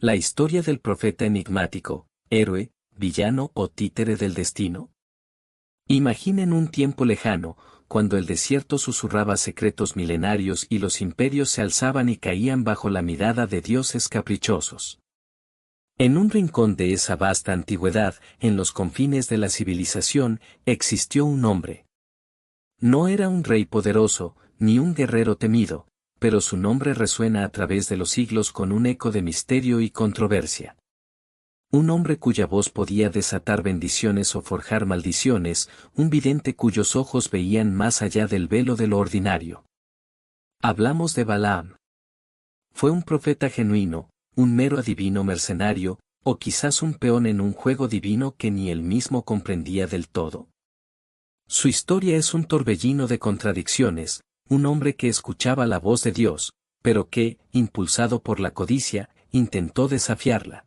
La historia del profeta enigmático, héroe, villano o títere del destino. Imaginen un tiempo lejano, cuando el desierto susurraba secretos milenarios y los imperios se alzaban y caían bajo la mirada de dioses caprichosos. En un rincón de esa vasta antigüedad, en los confines de la civilización, existió un hombre. No era un rey poderoso, ni un guerrero temido, pero su nombre resuena a través de los siglos con un eco de misterio y controversia. Un hombre cuya voz podía desatar bendiciones o forjar maldiciones, un vidente cuyos ojos veían más allá del velo de lo ordinario. Hablamos de Balaam. Fue un profeta genuino, un mero adivino mercenario, o quizás un peón en un juego divino que ni él mismo comprendía del todo. Su historia es un torbellino de contradicciones, un hombre que escuchaba la voz de Dios, pero que, impulsado por la codicia, intentó desafiarla.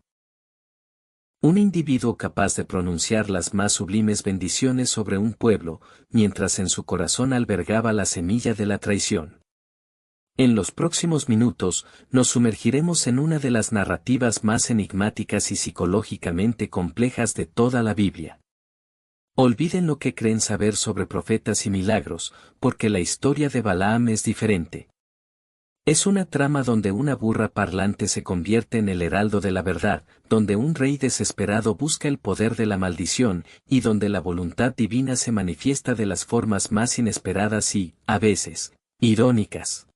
Un individuo capaz de pronunciar las más sublimes bendiciones sobre un pueblo, mientras en su corazón albergaba la semilla de la traición. En los próximos minutos, nos sumergiremos en una de las narrativas más enigmáticas y psicológicamente complejas de toda la Biblia. Olviden lo que creen saber sobre profetas y milagros, porque la historia de Balaam es diferente. Es una trama donde una burra parlante se convierte en el heraldo de la verdad, donde un rey desesperado busca el poder de la maldición, y donde la voluntad divina se manifiesta de las formas más inesperadas y, a veces, irónicas.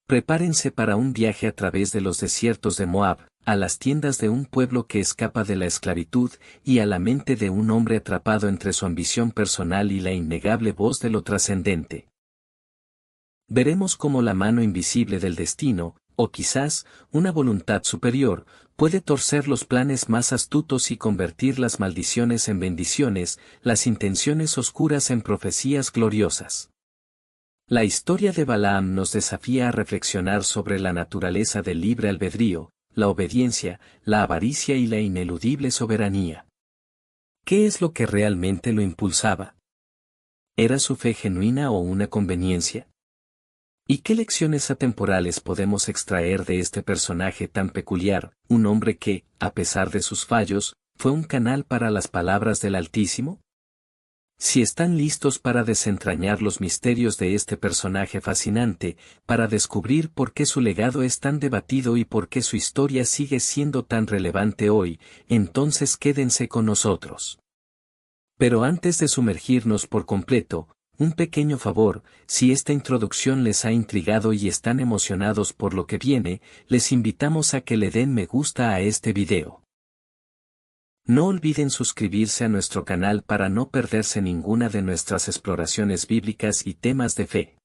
Prepárense para un viaje a través de los desiertos de Moab, a las tiendas de un pueblo que escapa de la esclavitud, y a la mente de un hombre atrapado entre su ambición personal y la innegable voz de lo trascendente. Veremos cómo la mano invisible del destino, o quizás, una voluntad superior, puede torcer los planes más astutos y convertir las maldiciones en bendiciones, las intenciones oscuras en profecías gloriosas. La historia de Balaam nos desafía a reflexionar sobre la naturaleza del libre albedrío, la obediencia, la avaricia y la ineludible soberanía. ¿Qué es lo que realmente lo impulsaba? ¿Era su fe genuina o una conveniencia? ¿Y qué lecciones atemporales podemos extraer de este personaje tan peculiar, un hombre que, a pesar de sus fallos, fue un canal para las palabras del Altísimo? Si están listos para desentrañar los misterios de este personaje fascinante, para descubrir por qué su legado es tan debatido y por qué su historia sigue siendo tan relevante hoy, entonces quédense con nosotros. Pero antes de sumergirnos por completo, un pequeño favor, si esta introducción les ha intrigado y están emocionados por lo que viene, les invitamos a que le den me gusta a este video. No olviden suscribirse a nuestro canal para no perderse ninguna de nuestras exploraciones bíblicas y temas de fe.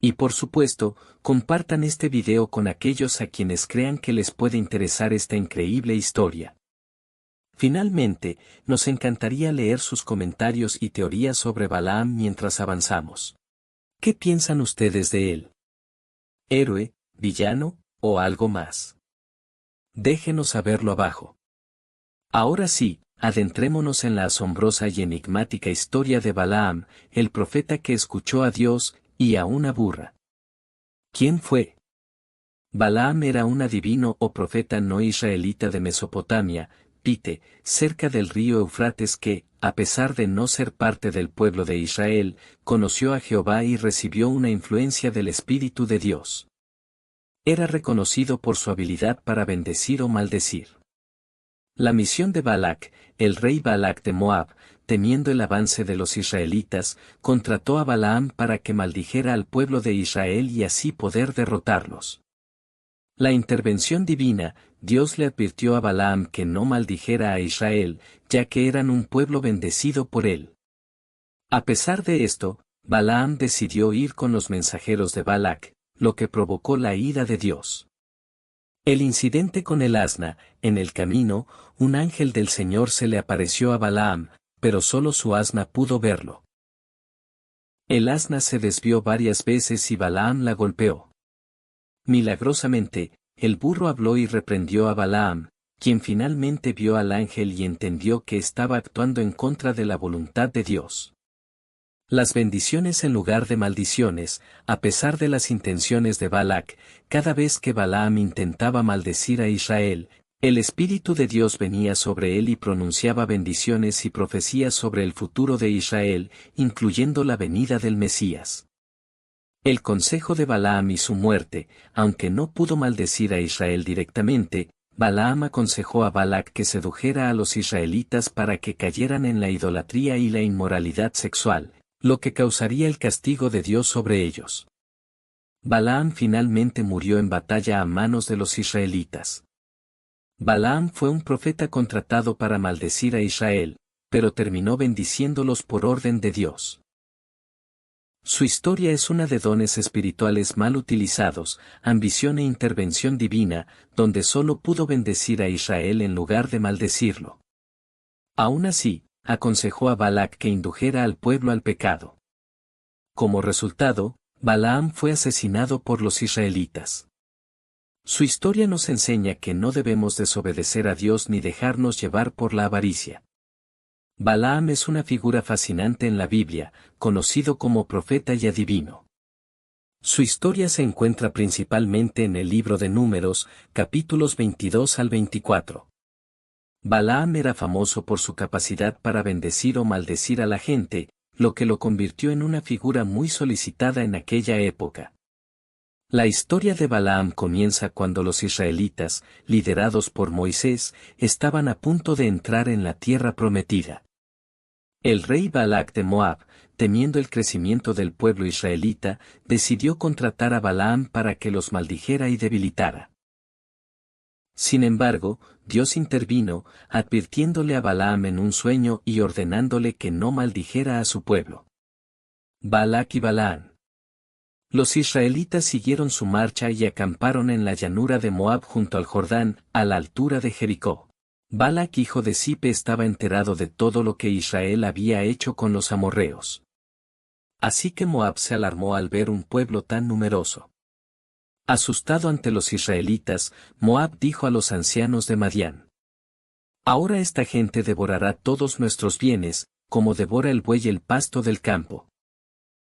Y por supuesto, compartan este video con aquellos a quienes crean que les puede interesar esta increíble historia. Finalmente, nos encantaría leer sus comentarios y teorías sobre Balaam mientras avanzamos. ¿Qué piensan ustedes de él? ¿Héroe, villano, o algo más? Déjenos saberlo abajo. Ahora sí, adentrémonos en la asombrosa y enigmática historia de Balaam, el profeta que escuchó a Dios, y a una burra. ¿Quién fue? Balaam era un adivino o profeta no israelita de Mesopotamia, Pite, cerca del río Eufrates que, a pesar de no ser parte del pueblo de Israel, conoció a Jehová y recibió una influencia del Espíritu de Dios. Era reconocido por su habilidad para bendecir o maldecir. La misión de Balac, el rey Balac de Moab, temiendo el avance de los israelitas, contrató a Balaam para que maldijera al pueblo de Israel y así poder derrotarlos. La intervención divina, Dios le advirtió a Balaam que no maldijera a Israel, ya que eran un pueblo bendecido por él. A pesar de esto, Balaam decidió ir con los mensajeros de Balac, lo que provocó la ira de Dios. El incidente con el asna, en el camino, un ángel del Señor se le apareció a Balaam, pero solo su asna pudo verlo. El asna se desvió varias veces y Balaam la golpeó. Milagrosamente, el burro habló y reprendió a Balaam, quien finalmente vio al ángel y entendió que estaba actuando en contra de la voluntad de Dios. Las bendiciones en lugar de maldiciones, a pesar de las intenciones de Balac, cada vez que Balaam intentaba maldecir a Israel, el Espíritu de Dios venía sobre él y pronunciaba bendiciones y profecías sobre el futuro de Israel, incluyendo la venida del Mesías. El consejo de Balaam y su muerte, aunque no pudo maldecir a Israel directamente, Balaam aconsejó a Balac que sedujera a los israelitas para que cayeran en la idolatría y la inmoralidad sexual, lo que causaría el castigo de Dios sobre ellos. Balaam finalmente murió en batalla a manos de los israelitas. Balaam fue un profeta contratado para maldecir a Israel, pero terminó bendiciéndolos por orden de Dios. Su historia es una de dones espirituales mal utilizados, ambición e intervención divina, donde solo pudo bendecir a Israel en lugar de maldecirlo. Aún así, aconsejó a Balac que indujera al pueblo al pecado. Como resultado, Balaam fue asesinado por los israelitas. Su historia nos enseña que no debemos desobedecer a Dios ni dejarnos llevar por la avaricia. Balaam es una figura fascinante en la Biblia, conocido como profeta y adivino. Su historia se encuentra principalmente en el libro de Números, capítulos 22 al 24. Balaam era famoso por su capacidad para bendecir o maldecir a la gente, lo que lo convirtió en una figura muy solicitada en aquella época. La historia de Balaam comienza cuando los israelitas, liderados por Moisés, estaban a punto de entrar en la tierra prometida. El rey Balac de Moab, temiendo el crecimiento del pueblo israelita, decidió contratar a Balaam para que los maldijera y debilitara. Sin embargo, Dios intervino, advirtiéndole a Balaam en un sueño y ordenándole que no maldijera a su pueblo. Balac y Balaam. Los israelitas siguieron su marcha y acamparon en la llanura de Moab junto al Jordán, a la altura de Jericó. Balac hijo de Zipe estaba enterado de todo lo que Israel había hecho con los amorreos. Así que Moab se alarmó al ver un pueblo tan numeroso. Asustado ante los israelitas, Moab dijo a los ancianos de Madián: «Ahora esta gente devorará todos nuestros bienes, como devora el buey el pasto del campo».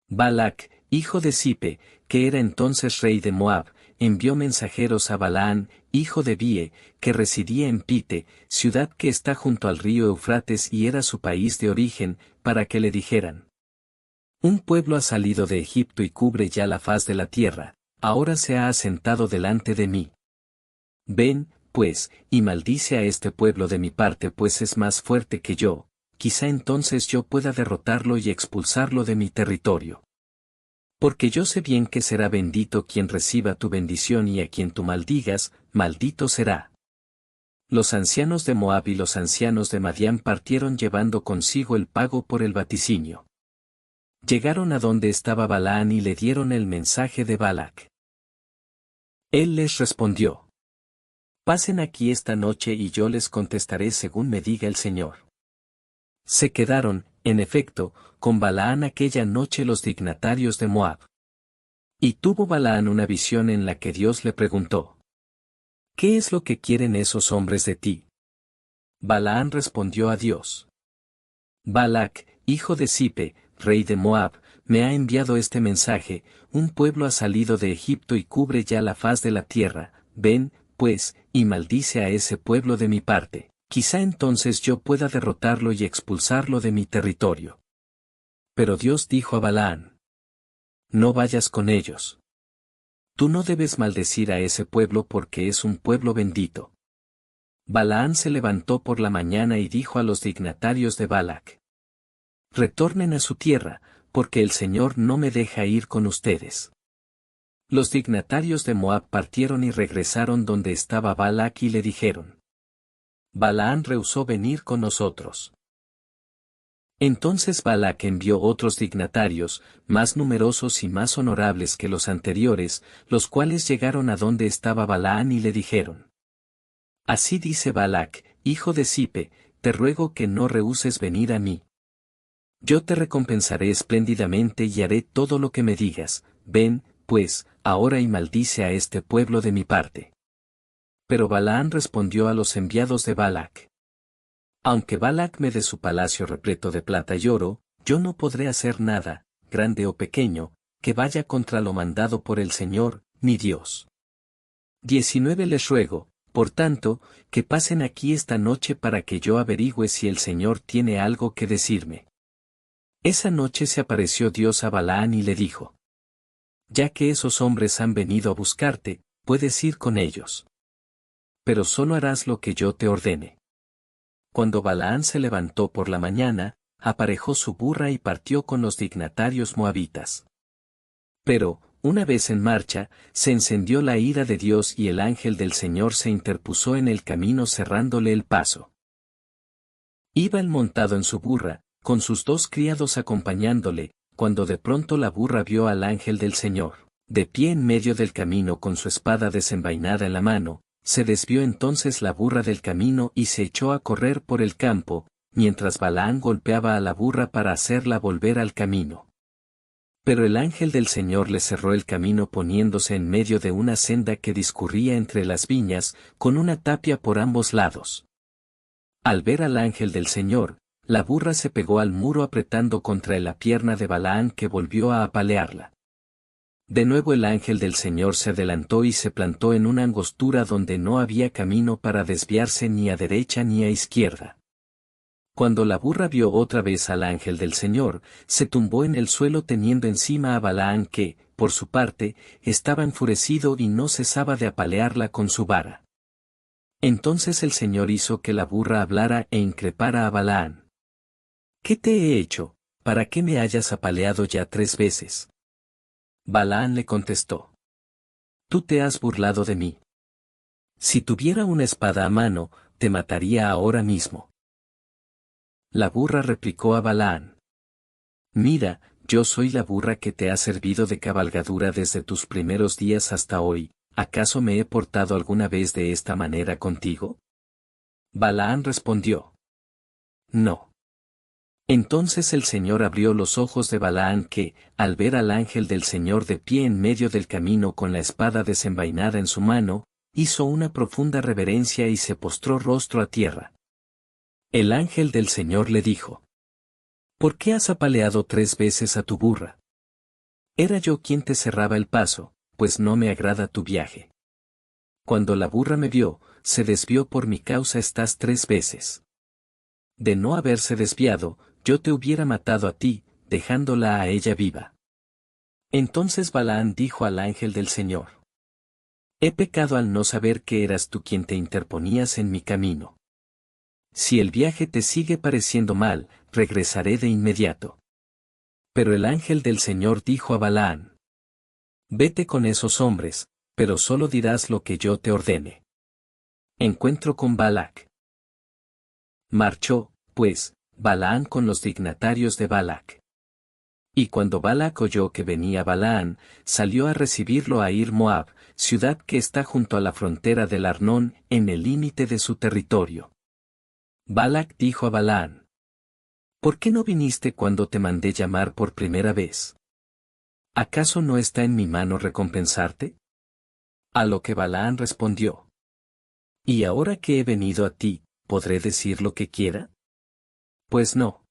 Balac, hijo de Zipe, que era entonces rey de Moab, envió mensajeros a Balaán, hijo de Bie, que residía en Pite, ciudad que está junto al río Eufrates y era su país de origen, para que le dijeran: «Un pueblo ha salido de Egipto y cubre ya la faz de la tierra, ahora se ha asentado delante de mí. Ven, pues, y maldice a este pueblo de mi parte, pues es más fuerte que yo, quizá entonces yo pueda derrotarlo y expulsarlo de mi territorio. Porque yo sé bien que será bendito quien reciba tu bendición y a quien tú maldigas, maldito será». Los ancianos de Moab y los ancianos de Madián partieron llevando consigo el pago por el vaticinio. Llegaron a donde estaba Balaán y le dieron el mensaje de Balac. Él les respondió: «Pasen aquí esta noche y yo les contestaré según me diga el Señor». Se quedaron, en efecto, con Balaán aquella noche los dignatarios de Moab. Y tuvo Balaán una visión en la que Dios le preguntó: «¿Qué es lo que quieren esos hombres de ti?». Balaán respondió a Dios: «Balac, hijo de Zipe, rey de Moab, me ha enviado este mensaje: un pueblo ha salido de Egipto y cubre ya la faz de la tierra, ven, pues, y maldice a ese pueblo de mi parte, quizá entonces yo pueda derrotarlo y expulsarlo de mi territorio». Pero Dios dijo a Balaán: «No vayas con ellos. Tú no debes maldecir a ese pueblo porque es un pueblo bendito». Balaán se levantó por la mañana y dijo a los dignatarios de Balac: «Retornen a su tierra, porque el Señor no me deja ir con ustedes». Los dignatarios de Moab partieron y regresaron donde estaba Balac y le dijeron: «Balaán rehusó venir con nosotros». Entonces Balac envió otros dignatarios, más numerosos y más honorables que los anteriores, los cuales llegaron a donde estaba Balaán y le dijeron: «Así dice Balac, hijo de Zipe, te ruego que no rehuses venir a mí. Yo te recompensaré espléndidamente y haré todo lo que me digas, ven, pues, ahora y maldice a este pueblo de mi parte». Pero Balaán respondió a los enviados de Balac: «Aunque Balac me dé su palacio repleto de plata y oro, yo no podré hacer nada, grande o pequeño, que vaya contra lo mandado por el Señor, mi Dios. 19 Les ruego, por tanto, que pasen aquí esta noche para que yo averigüe si el Señor tiene algo que decirme. Esa noche se apareció Dios a Balaán y le dijo: ya que esos hombres han venido a buscarte, puedes ir con ellos. Pero solo harás lo que yo te ordene. Cuando Balaán se levantó por la mañana, aparejó su burra y partió con los dignatarios moabitas. Pero, una vez en marcha, se encendió la ira de Dios y el ángel del Señor se interpuso en el camino cerrándole el paso. Iba él montado en su burra, con sus 2 criados acompañándole, cuando de pronto la burra vio al ángel del Señor, de pie en medio del camino con su espada desenvainada en la mano. Se desvió entonces la burra del camino y se echó a correr por el campo, mientras Balaán golpeaba a la burra para hacerla volver al camino. Pero el ángel del Señor le cerró el camino poniéndose en medio de una senda que discurría entre las viñas, con una tapia por ambos lados. Al ver al ángel del Señor, la burra se pegó al muro apretando contra la pierna de Balaán que volvió a apalearla. De nuevo el ángel del Señor se adelantó y se plantó en una angostura donde no había camino para desviarse ni a derecha ni a izquierda. Cuando la burra vio otra vez al ángel del Señor, se tumbó en el suelo teniendo encima a Balaán que, por su parte, estaba enfurecido y no cesaba de apalearla con su vara. Entonces el Señor hizo que la burra hablara e increpara a Balaán. ¿Qué te he hecho, para que me hayas apaleado ya 3 veces? Balaán le contestó: tú te has burlado de mí. Si tuviera una espada a mano, te mataría ahora mismo. La burra replicó a Balaán: mira, yo soy la burra que te ha servido de cabalgadura desde tus primeros días hasta hoy, ¿acaso me he portado alguna vez de esta manera contigo? Balaán respondió: no. Entonces el Señor abrió los ojos de Balaán que, al ver al ángel del Señor de pie en medio del camino con la espada desenvainada en su mano, hizo una profunda reverencia y se postró rostro a tierra. El ángel del Señor le dijo: ¿por qué has apaleado 3 veces a tu burra? Era yo quien te cerraba el paso, pues no me agrada tu viaje. Cuando la burra me vio, se desvió por mi causa estas 3 veces. De no haberse desviado, yo te hubiera matado a ti, dejándola a ella viva. Entonces Balaán dijo al ángel del Señor: he pecado al no saber que eras tú quien te interponías en mi camino. Si el viaje te sigue pareciendo mal, regresaré de inmediato. Pero el ángel del Señor dijo a Balaán: vete con esos hombres, pero solo dirás lo que yo te ordene. Encuentro con Balac. Marchó, pues, Balaán con los dignatarios de Balac. Y cuando Balac oyó que venía Balaán, salió a recibirlo a Ir Moab, ciudad que está junto a la frontera del Arnón, en el límite de su territorio. Balac dijo a Balaán: ¿por qué no viniste cuando te mandé llamar por primera vez? ¿Acaso no está en mi mano recompensarte? A lo que Balaán respondió: ¿y ahora que he venido a ti, podré decir lo que quiera? Pues no.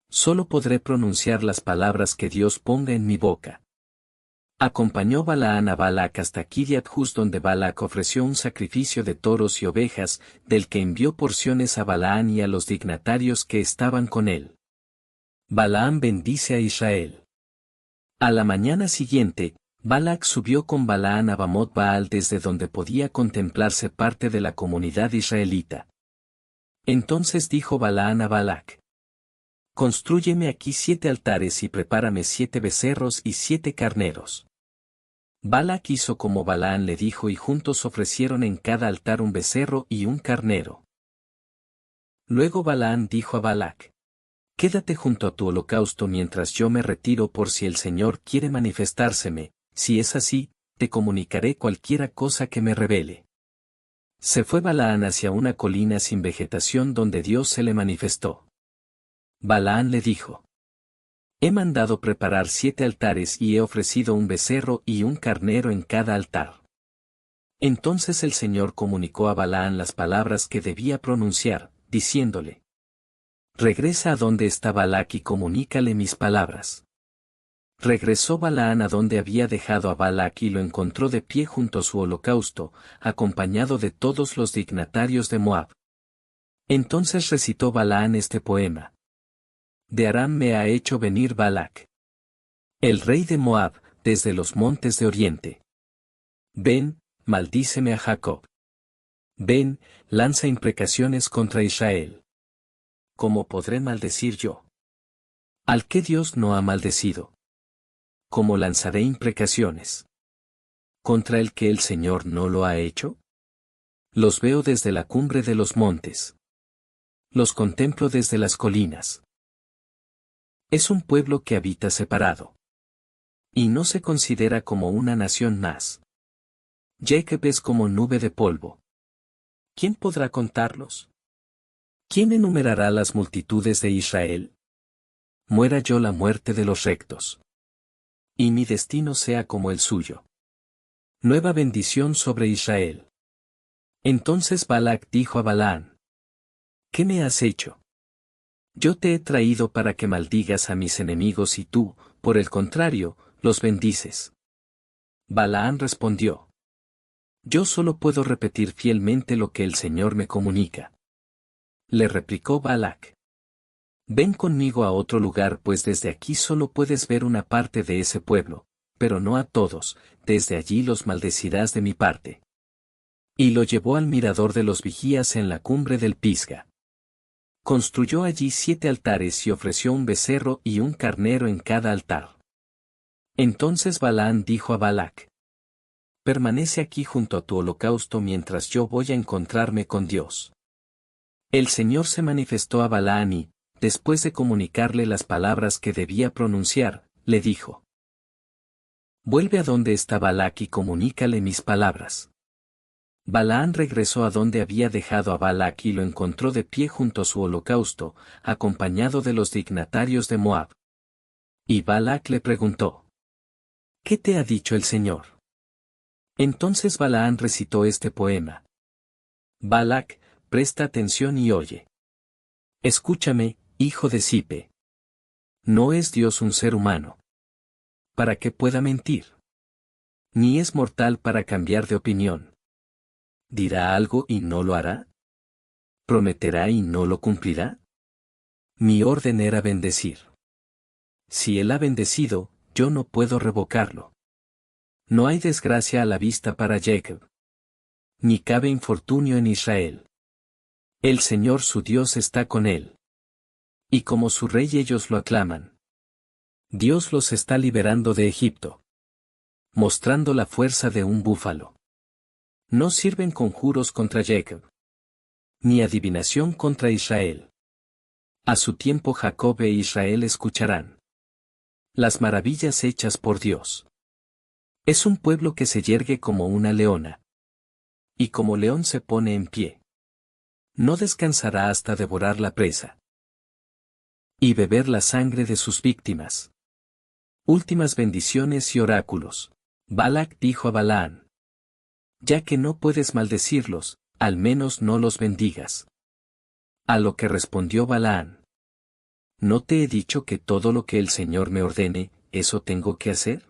Solo podré pronunciar las palabras que Dios ponga en mi boca. Acompañó Balaán a Balac hasta Kiriat Huz, donde Balac ofreció un sacrificio de toros y ovejas, del que envió porciones a Balaán y a los dignatarios que estaban con él. Balaán bendice a Israel. A la mañana siguiente, Balac subió con Balaán a Bamot Baal desde donde podía contemplarse parte de la comunidad israelita. Entonces dijo Balaán a Balac: Constrúyeme aquí 7 altares y prepárame 7 becerros y 7 carneros. Balac hizo como Balaán le dijo y juntos ofrecieron en cada altar un becerro y un carnero. Luego Balaán dijo a Balac: Quédate junto a tu holocausto mientras yo me retiro por si el Señor quiere manifestárseme, si es así, te comunicaré cualquiera cosa que me revele. Se fue Balaán hacia una colina sin vegetación donde Dios se le manifestó. Balaán le dijo: He mandado preparar 7 altares y he ofrecido un becerro y un carnero en cada altar. Entonces el Señor comunicó a Balaán las palabras que debía pronunciar, diciéndole: Regresa a donde está Balac y comunícale mis palabras. Regresó Balaán a donde había dejado a Balac y lo encontró de pie junto a su holocausto, acompañado de todos los dignatarios de Moab. Entonces recitó Balaán este poema. De Aram me ha hecho venir Balac, el rey de Moab, desde los montes de Oriente. Ven, maldíceme a Jacob. Ven, lanza imprecaciones contra Israel. ¿Cómo podré maldecir yo? ¿Al que Dios no ha maldecido? ¿Cómo lanzaré imprecaciones? ¿Contra el que el Señor no lo ha hecho? Los veo desde la cumbre de los montes. Los contemplo desde las colinas. Es un pueblo que habita separado. Y no se considera como una nación más. Jacob es como nube de polvo. ¿Quién podrá contarlos? ¿Quién enumerará las multitudes de Israel? Muera yo la muerte de los rectos. Y mi destino sea como el suyo. Nueva bendición sobre Israel. Entonces Balac dijo a Balaán: ¿Qué me has hecho? Yo te he traído para que maldigas a mis enemigos y tú, por el contrario, los bendices. Balaán respondió: Yo solo puedo repetir fielmente lo que el Señor me comunica. Le replicó Balac: Ven conmigo a otro lugar, pues desde aquí solo puedes ver una parte de ese pueblo, pero no a todos, desde allí los maldecirás de mi parte. Y lo llevó al mirador de los vigías en la cumbre del Pisga. Construyó allí 7 altares y ofreció un becerro y un carnero en cada altar. Entonces Balaán dijo a Balac: Permanece aquí junto a tu holocausto mientras yo voy a encontrarme con Dios. El Señor se manifestó a Balaán y, después de comunicarle las palabras que debía pronunciar, le dijo: Vuelve a donde está Balac y comunícale mis palabras. Balaán regresó a donde había dejado a Balac y lo encontró de pie junto a su holocausto, acompañado de los dignatarios de Moab. Y Balac le preguntó: ¿Qué te ha dicho el Señor? Entonces Balaán recitó este poema. Balac, presta atención y oye. Escúchame, hijo de Zipe. No es Dios un ser humano para que pueda mentir. Ni es mortal para cambiar de opinión. ¿Dirá algo y no lo hará? ¿Prometerá y no lo cumplirá? Mi orden era bendecir. Si él ha bendecido, yo no puedo revocarlo. No hay desgracia a la vista para Jacob. Ni cabe infortunio en Israel. El Señor su Dios está con él. Y como su rey ellos lo aclaman. Dios los está liberando de Egipto. Mostrando la fuerza de un búfalo. No sirven conjuros contra Jacob. Ni adivinación contra Israel. A su tiempo Jacob e Israel escucharán las maravillas hechas por Dios. Es un pueblo que se yergue como una leona. Y como león se pone en pie. No descansará hasta devorar la presa. Y beber la sangre de sus víctimas. Últimas bendiciones y oráculos. Balac dijo a Balaán: Ya que no puedes maldecirlos, al menos no los bendigas. A lo que respondió Balaán: ¿No te he dicho que todo lo que el Señor me ordene, eso tengo que hacer?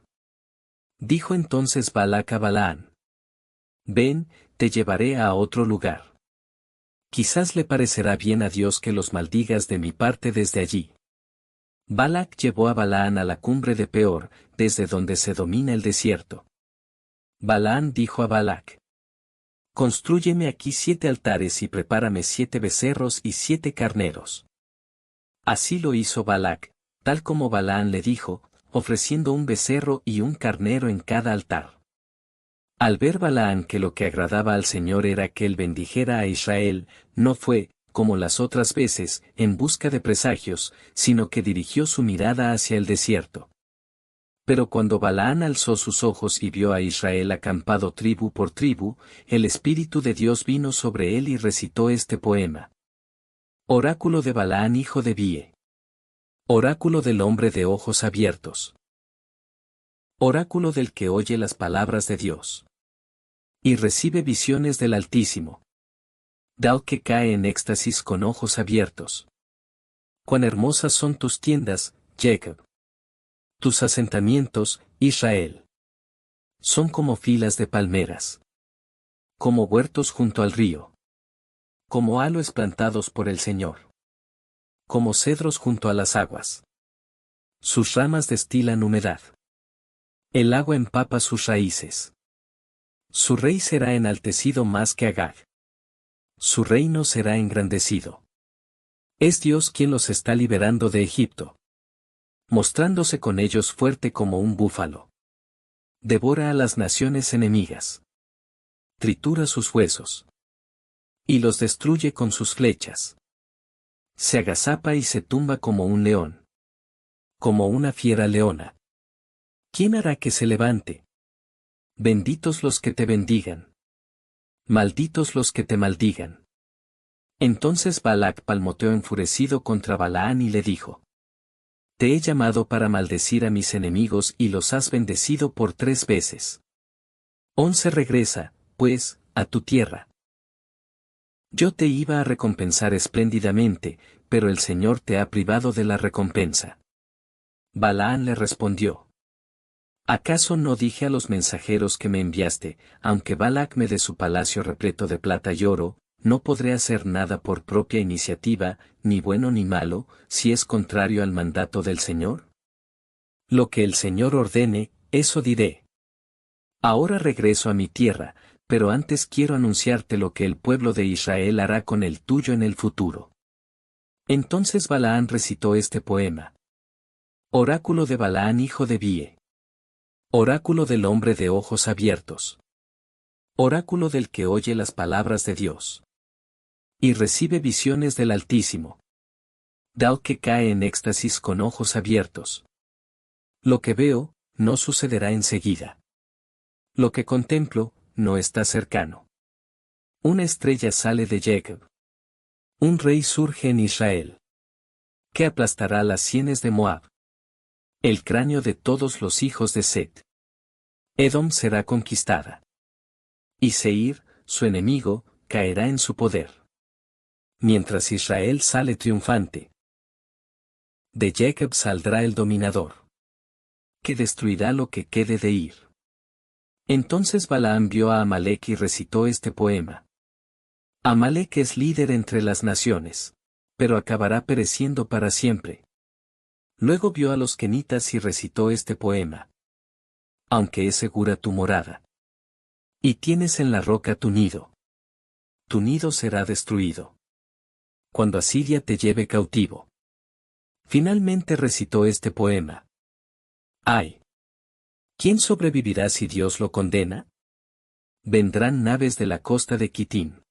Dijo entonces Balac a Balaán: Ven, te llevaré a otro lugar. Quizás le parecerá bien a Dios que los maldigas de mi parte desde allí. Balac llevó a Balaán a la cumbre de Peor, desde donde se domina el desierto. Balaán dijo a Balac: Constrúyeme aquí 7 altares y prepárame 7 becerros y 7 carneros. Así lo hizo Balac, tal como Balaán le dijo, ofreciendo un becerro y un carnero en cada altar. Al ver Balaán que lo que agradaba al Señor era que él bendijera a Israel, no fue, como las otras veces, en busca de presagios, sino que dirigió su mirada hacia el desierto. Pero cuando Balaán alzó sus ojos y vio a Israel acampado tribu por tribu, el Espíritu de Dios vino sobre él y recitó este poema. Oráculo de Balaán hijo de Bie. Oráculo del hombre de ojos abiertos. Oráculo del que oye las palabras de Dios. Y recibe visiones del Altísimo. Dal que cae en éxtasis con ojos abiertos. Cuán hermosas son tus tiendas, Jacob. Tus asentamientos, Israel. Son como filas de palmeras. Como huertos junto al río. Como aloes plantados por el Señor. Como cedros junto a las aguas. Sus ramas destilan humedad. El agua empapa sus raíces. Su rey será enaltecido más que Agag. Su reino será engrandecido. Es Dios quien los está liberando de Egipto. Mostrándose con ellos fuerte como un búfalo. Devora a las naciones enemigas. Tritura sus huesos. Y los destruye con sus flechas. Se agazapa y se tumba como un león. Como una fiera leona. ¿Quién hará que se levante? Benditos los que te bendigan. Malditos los que te maldigan. Entonces Balac palmoteó enfurecido contra Balaán y le dijo: Te he llamado para maldecir a mis enemigos y los has bendecido por 3 veces. 11 Regresa, pues, a tu tierra. Yo te iba a recompensar espléndidamente, pero el Señor te ha privado de la recompensa. Balaán le respondió: ¿Acaso no dije a los mensajeros que me enviaste, aunque Balac me dé su palacio repleto de plata y oro, no podré hacer nada por propia iniciativa, ni bueno ni malo, si es contrario al mandato del Señor? Lo que el Señor ordene, eso diré. Ahora regreso a mi tierra, pero antes quiero anunciarte lo que el pueblo de Israel hará con el tuyo en el futuro. Entonces Balaán recitó este poema. Oráculo de Balaán hijo de Bie. Oráculo del hombre de ojos abiertos. Oráculo del que oye las palabras de Dios. Y recibe visiones del Altísimo. Del que cae en éxtasis con ojos abiertos. Lo que veo, no sucederá enseguida. Lo que contemplo, no está cercano. Una estrella sale de Jacob. Un rey surge en Israel. Que aplastará las sienes de Moab. El cráneo de todos los hijos de Set. Edom será conquistada. Y Seir, su enemigo, caerá en su poder. Mientras Israel sale triunfante. De Jacob saldrá el dominador. Que destruirá lo que quede de Ir. Entonces Balaam vio a Amalek y recitó este poema. Amalek es líder entre las naciones, pero acabará pereciendo para siempre. Luego vio a los kenitas y recitó este poema. Aunque es segura tu morada. Y tienes en la roca tu nido. Tu nido será destruido. Cuando Asiria te lleve cautivo. Finalmente recitó este poema. ¡Ay! ¿Quién sobrevivirá si Dios lo condena? Vendrán naves de la costa de Kitim.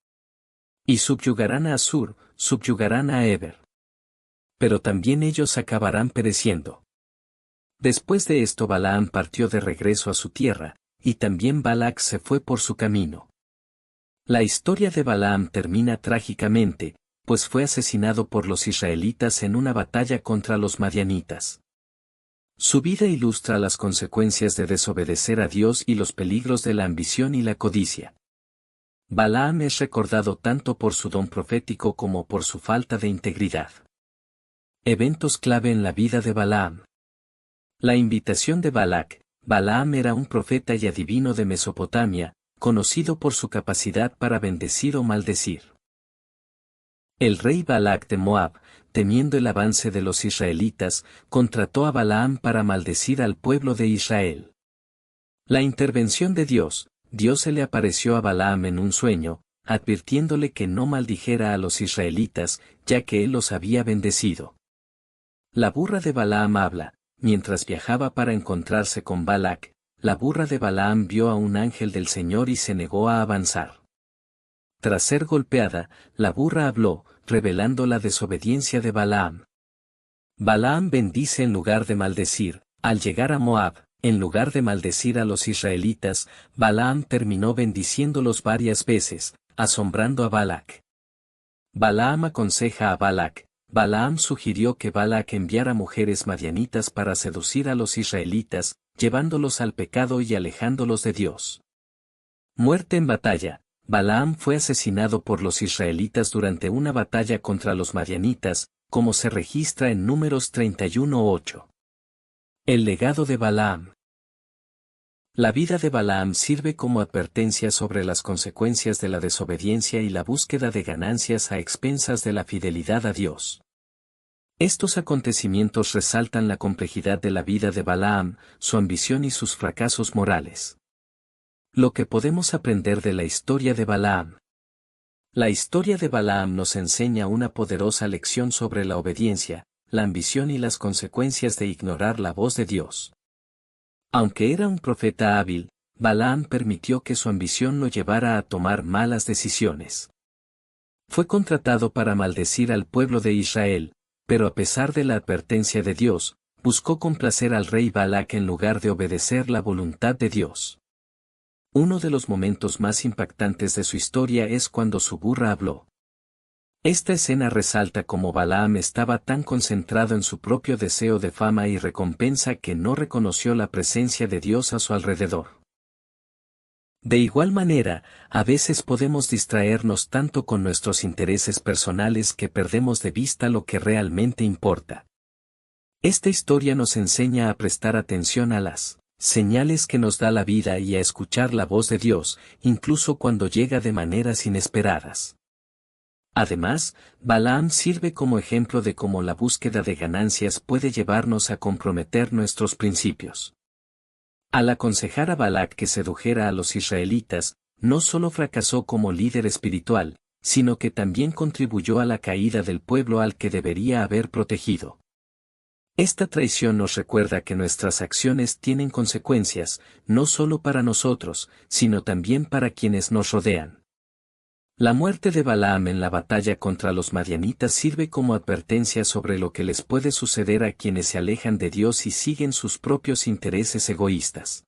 Y subyugarán a Asur, subyugarán a Eber. Pero también ellos acabarán pereciendo. Después de esto Balaam partió de regreso a su tierra, y también Balac se fue por su camino. La historia de Balaam termina trágicamente, pues fue asesinado por los israelitas en una batalla contra los madianitas. Su vida ilustra las consecuencias de desobedecer a Dios y los peligros de la ambición y la codicia. Balaam es recordado tanto por su don profético como por su falta de integridad. Eventos clave en la vida de Balaam. La invitación de Balac. Balaam era un profeta y adivino de Mesopotamia, conocido por su capacidad para bendecir o maldecir. El rey Balac de Moab, temiendo el avance de los israelitas, contrató a Balaam para maldecir al pueblo de Israel. La intervención de Dios se le apareció a Balaam en un sueño, advirtiéndole que no maldijera a los israelitas, ya que él los había bendecido. La burra de Balaam habla. Mientras viajaba para encontrarse con Balac, la burra de Balaam vio a un ángel del Señor y se negó a avanzar. Tras ser golpeada, la burra habló, revelando la desobediencia de Balaam. Balaam bendice en lugar de maldecir. Al llegar a Moab, en lugar de maldecir a los israelitas, Balaam terminó bendiciéndolos varias veces, asombrando a Balac. Balaam aconseja a Balac. Balaam sugirió que Balac enviara mujeres madianitas para seducir a los israelitas, llevándolos al pecado y alejándolos de Dios. Muerte en batalla. Balaam fue asesinado por los israelitas durante una batalla contra los madianitas, como se registra en Números 31:8. El legado de Balaam. La vida de Balaam sirve como advertencia sobre las consecuencias de la desobediencia y la búsqueda de ganancias a expensas de la fidelidad a Dios. Estos acontecimientos resaltan la complejidad de la vida de Balaam, su ambición y sus fracasos morales. Lo que podemos aprender de la historia de Balaam. La historia de Balaam nos enseña una poderosa lección sobre la obediencia, la ambición y las consecuencias de ignorar la voz de Dios. Aunque era un profeta hábil, Balaam permitió que su ambición lo llevara a tomar malas decisiones. Fue contratado para maldecir al pueblo de Israel, pero a pesar de la advertencia de Dios, buscó complacer al rey Balac en lugar de obedecer la voluntad de Dios. Uno de los momentos más impactantes de su historia es cuando su burra habló. Esta escena resalta cómo Balaam estaba tan concentrado en su propio deseo de fama y recompensa que no reconoció la presencia de Dios a su alrededor. De igual manera, a veces podemos distraernos tanto con nuestros intereses personales que perdemos de vista lo que realmente importa. Esta historia nos enseña a prestar atención a las señales que nos da la vida y a escuchar la voz de Dios, incluso cuando llega de maneras inesperadas. Además, Balaam sirve como ejemplo de cómo la búsqueda de ganancias puede llevarnos a comprometer nuestros principios. Al aconsejar a Balac que sedujera a los israelitas, no solo fracasó como líder espiritual, sino que también contribuyó a la caída del pueblo al que debería haber protegido. Esta traición nos recuerda que nuestras acciones tienen consecuencias, no solo para nosotros, sino también para quienes nos rodean. La muerte de Balaam en la batalla contra los madianitas sirve como advertencia sobre lo que les puede suceder a quienes se alejan de Dios y siguen sus propios intereses egoístas.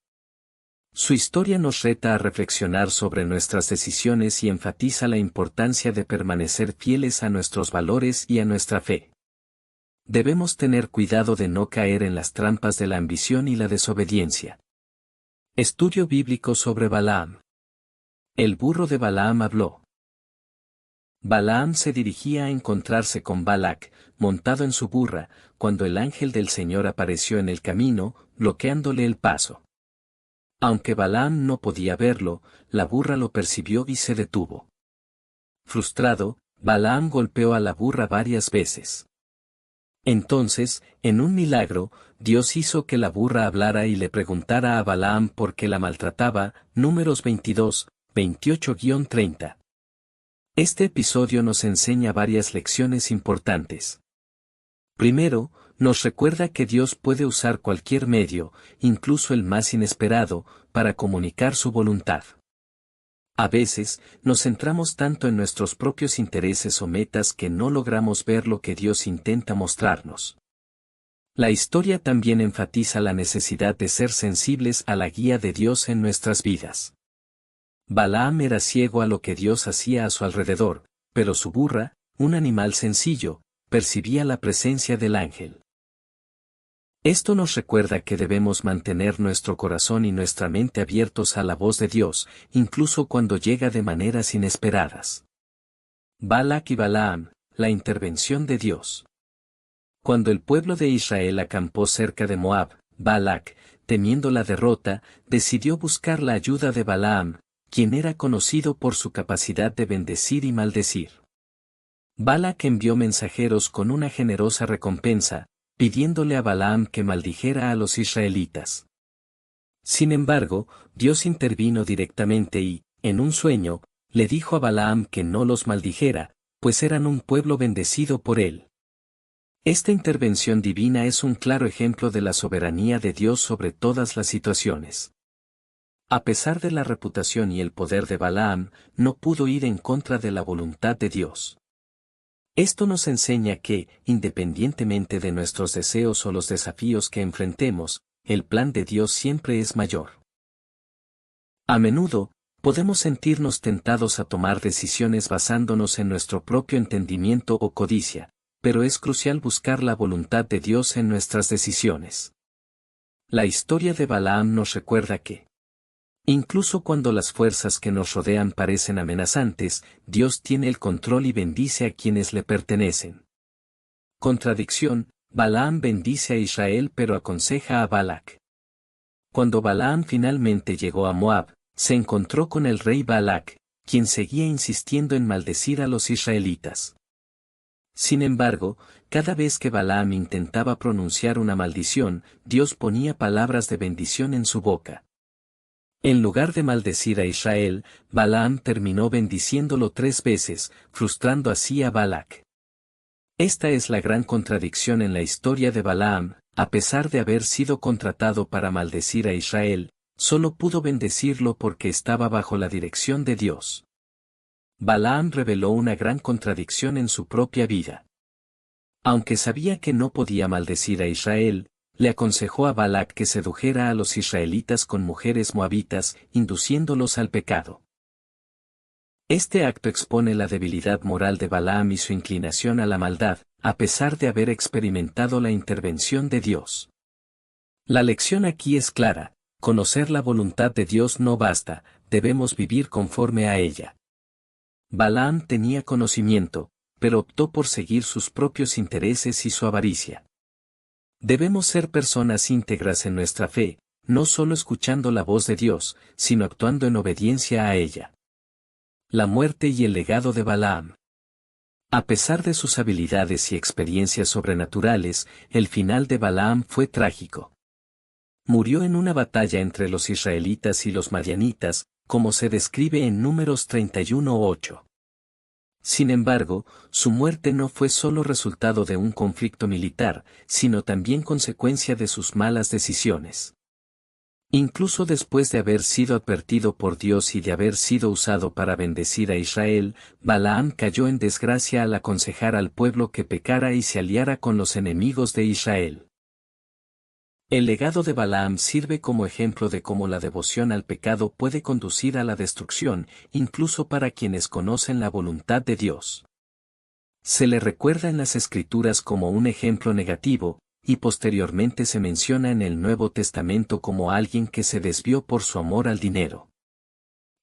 Su historia nos reta a reflexionar sobre nuestras decisiones y enfatiza la importancia de permanecer fieles a nuestros valores y a nuestra fe. Debemos tener cuidado de no caer en las trampas de la ambición y la desobediencia. Estudio bíblico sobre Balaam. El burro de Balaam habló. Balaam se dirigía a encontrarse con Balac, montado en su burra, cuando el ángel del Señor apareció en el camino, bloqueándole el paso. Aunque Balaam no podía verlo, la burra lo percibió y se detuvo. Frustrado, Balaam golpeó a la burra varias veces. Entonces, en un milagro, Dios hizo que la burra hablara y le preguntara a Balaam por qué la maltrataba. Números 22, 28-30. Este episodio nos enseña varias lecciones importantes. Primero, nos recuerda que Dios puede usar cualquier medio, incluso el más inesperado, para comunicar su voluntad. A veces, nos centramos tanto en nuestros propios intereses o metas que no logramos ver lo que Dios intenta mostrarnos. La historia también enfatiza la necesidad de ser sensibles a la guía de Dios en nuestras vidas. Balaam era ciego a lo que Dios hacía a su alrededor, pero su burra, un animal sencillo, percibía la presencia del ángel. Esto nos recuerda que debemos mantener nuestro corazón y nuestra mente abiertos a la voz de Dios, incluso cuando llega de maneras inesperadas. Balac y Balaam, la intervención de Dios. Cuando el pueblo de Israel acampó cerca de Moab, Balac, temiendo la derrota, decidió buscar la ayuda de Balaam, quien era conocido por su capacidad de bendecir y maldecir. Balac envió mensajeros con una generosa recompensa, pidiéndole a Balaam que maldijera a los israelitas. Sin embargo, Dios intervino directamente y, en un sueño, le dijo a Balaam que no los maldijera, pues eran un pueblo bendecido por él. Esta intervención divina es un claro ejemplo de la soberanía de Dios sobre todas las situaciones. A pesar de la reputación y el poder de Balaam, no pudo ir en contra de la voluntad de Dios. Esto nos enseña que, independientemente de nuestros deseos o los desafíos que enfrentemos, el plan de Dios siempre es mayor. A menudo, podemos sentirnos tentados a tomar decisiones basándonos en nuestro propio entendimiento o codicia, pero es crucial buscar la voluntad de Dios en nuestras decisiones. La historia de Balaam nos recuerda que, incluso cuando las fuerzas que nos rodean parecen amenazantes, Dios tiene el control y bendice a quienes le pertenecen. Contradicción, Balaam bendice a Israel pero aconseja a Balac. Cuando Balaam finalmente llegó a Moab, se encontró con el rey Balac, quien seguía insistiendo en maldecir a los israelitas. Sin embargo, cada vez que Balaam intentaba pronunciar una maldición, Dios ponía palabras de bendición en su boca. En lugar de maldecir a Israel, Balaam terminó bendiciéndolo 3 veces, frustrando así a Balac. Esta es la gran contradicción en la historia de Balaam. A pesar de haber sido contratado para maldecir a Israel, solo pudo bendecirlo porque estaba bajo la dirección de Dios. Balaam reveló una gran contradicción en su propia vida. Aunque sabía que no podía maldecir a Israel, le aconsejó a Balac que sedujera a los israelitas con mujeres moabitas, induciéndolos al pecado. Este acto expone la debilidad moral de Balaam y su inclinación a la maldad, a pesar de haber experimentado la intervención de Dios. La lección aquí es clara: conocer la voluntad de Dios no basta, debemos vivir conforme a ella. Balaam tenía conocimiento, pero optó por seguir sus propios intereses y su avaricia. Debemos ser personas íntegras en nuestra fe, no solo escuchando la voz de Dios, sino actuando en obediencia a ella. La muerte y el legado de Balaam. A pesar de sus habilidades y experiencias sobrenaturales, el final de Balaam fue trágico. Murió en una batalla entre los israelitas y los madianitas, como se describe en Números 31:8. Sin embargo, su muerte no fue solo resultado de un conflicto militar, sino también consecuencia de sus malas decisiones. Incluso después de haber sido advertido por Dios y de haber sido usado para bendecir a Israel, Balaam cayó en desgracia al aconsejar al pueblo que pecara y se aliara con los enemigos de Israel. El legado de Balaam sirve como ejemplo de cómo la devoción al pecado puede conducir a la destrucción, incluso para quienes conocen la voluntad de Dios. Se le recuerda en las Escrituras como un ejemplo negativo, y posteriormente se menciona en el Nuevo Testamento como alguien que se desvió por su amor al dinero.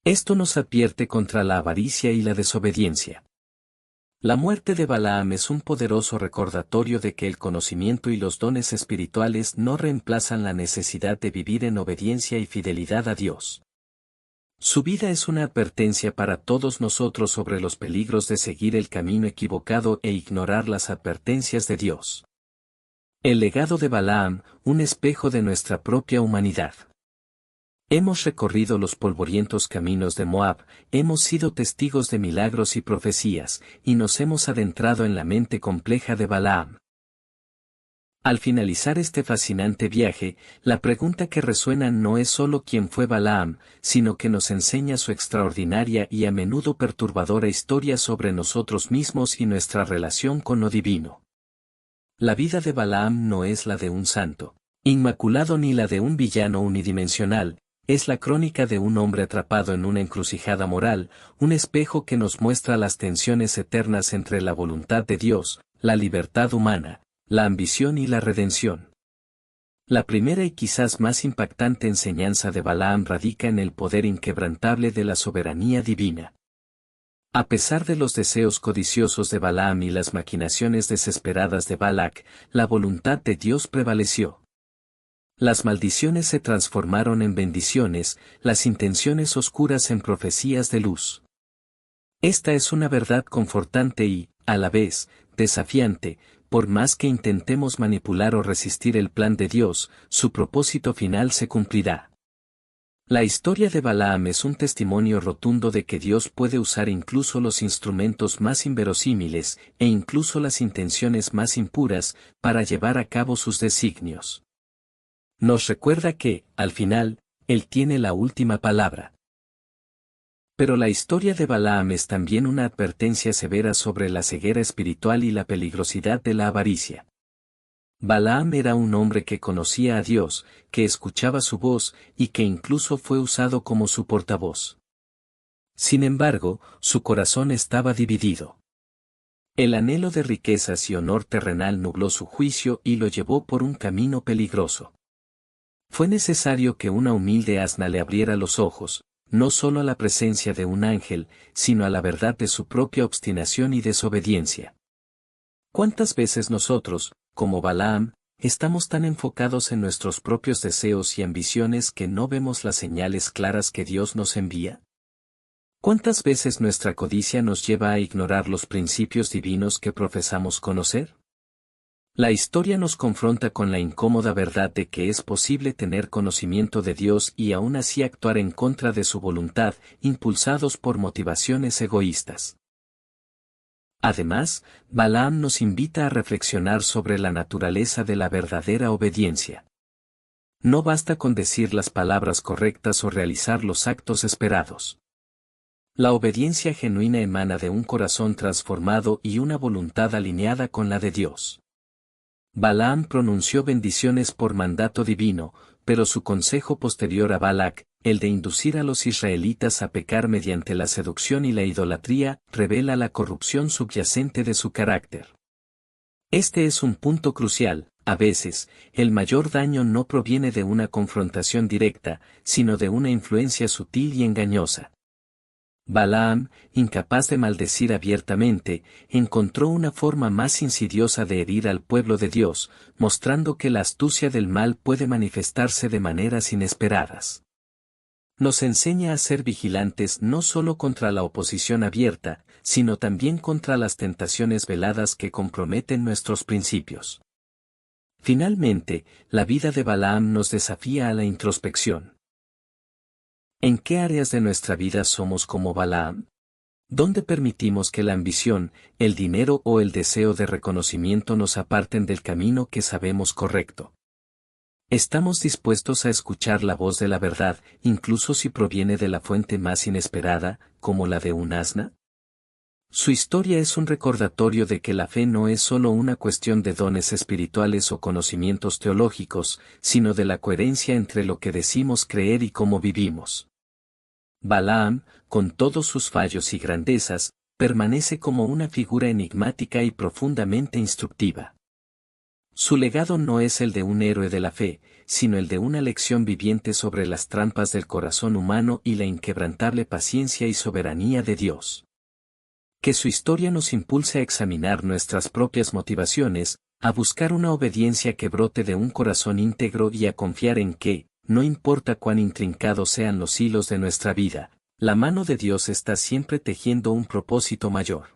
Esto nos advierte contra la avaricia y la desobediencia. La muerte de Balaam es un poderoso recordatorio de que el conocimiento y los dones espirituales no reemplazan la necesidad de vivir en obediencia y fidelidad a Dios. Su vida es una advertencia para todos nosotros sobre los peligros de seguir el camino equivocado e ignorar las advertencias de Dios. El legado de Balaam, un espejo de nuestra propia humanidad. Hemos recorrido los polvorientos caminos de Moab, hemos sido testigos de milagros y profecías, y nos hemos adentrado en la mente compleja de Balaam. Al finalizar este fascinante viaje, la pregunta que resuena no es solo quién fue Balaam, sino que nos enseña su extraordinaria y a menudo perturbadora historia sobre nosotros mismos y nuestra relación con lo divino. La vida de Balaam no es la de un santo inmaculado ni la de un villano unidimensional, es la crónica de un hombre atrapado en una encrucijada moral, un espejo que nos muestra las tensiones eternas entre la voluntad de Dios, la libertad humana, la ambición y la redención. La primera y quizás más impactante enseñanza de Balaam radica en el poder inquebrantable de la soberanía divina. A pesar de los deseos codiciosos de Balaam y las maquinaciones desesperadas de Balac, la voluntad de Dios prevaleció. Las maldiciones se transformaron en bendiciones, las intenciones oscuras en profecías de luz. Esta es una verdad confortante y, a la vez, desafiante. Por más que intentemos manipular o resistir el plan de Dios, su propósito final se cumplirá. La historia de Balaam es un testimonio rotundo de que Dios puede usar incluso los instrumentos más inverosímiles, e incluso las intenciones más impuras, para llevar a cabo sus designios. Nos recuerda que, al final, Él tiene la última palabra. Pero la historia de Balaam es también una advertencia severa sobre la ceguera espiritual y la peligrosidad de la avaricia. Balaam era un hombre que conocía a Dios, que escuchaba su voz y que incluso fue usado como su portavoz. Sin embargo, su corazón estaba dividido. El anhelo de riquezas y honor terrenal nubló su juicio y lo llevó por un camino peligroso. Fue necesario que una humilde asna le abriera los ojos, no solo a la presencia de un ángel, sino a la verdad de su propia obstinación y desobediencia. ¿Cuántas veces nosotros, como Balaam, estamos tan enfocados en nuestros propios deseos y ambiciones que no vemos las señales claras que Dios nos envía? ¿Cuántas veces nuestra codicia nos lleva a ignorar los principios divinos que profesamos conocer? La historia nos confronta con la incómoda verdad de que es posible tener conocimiento de Dios y aún así actuar en contra de su voluntad, impulsados por motivaciones egoístas. Además, Balaam nos invita a reflexionar sobre la naturaleza de la verdadera obediencia. No basta con decir las palabras correctas o realizar los actos esperados. La obediencia genuina emana de un corazón transformado y una voluntad alineada con la de Dios. Balaam pronunció bendiciones por mandato divino, pero su consejo posterior a Balac, el de inducir a los israelitas a pecar mediante la seducción y la idolatría, revela la corrupción subyacente de su carácter. Este es un punto crucial. A veces, el mayor daño no proviene de una confrontación directa, sino de una influencia sutil y engañosa. Balaam, incapaz de maldecir abiertamente, encontró una forma más insidiosa de herir al pueblo de Dios, mostrando que la astucia del mal puede manifestarse de maneras inesperadas. Nos enseña a ser vigilantes no solo contra la oposición abierta, sino también contra las tentaciones veladas que comprometen nuestros principios. Finalmente, la vida de Balaam nos desafía a la introspección. ¿En qué áreas de nuestra vida somos como Balaam? ¿Dónde permitimos que la ambición, el dinero o el deseo de reconocimiento nos aparten del camino que sabemos correcto? ¿Estamos dispuestos a escuchar la voz de la verdad, incluso si proviene de la fuente más inesperada, como la de un asna? Su historia es un recordatorio de que la fe no es solo una cuestión de dones espirituales o conocimientos teológicos, sino de la coherencia entre lo que decimos creer y cómo vivimos. Balaam, con todos sus fallos y grandezas, permanece como una figura enigmática y profundamente instructiva. Su legado no es el de un héroe de la fe, sino el de una lección viviente sobre las trampas del corazón humano y la inquebrantable paciencia y soberanía de Dios. Que su historia nos impulse a examinar nuestras propias motivaciones, a buscar una obediencia que brote de un corazón íntegro y a confiar en que, no importa cuán intrincados sean los hilos de nuestra vida, la mano de Dios está siempre tejiendo un propósito mayor.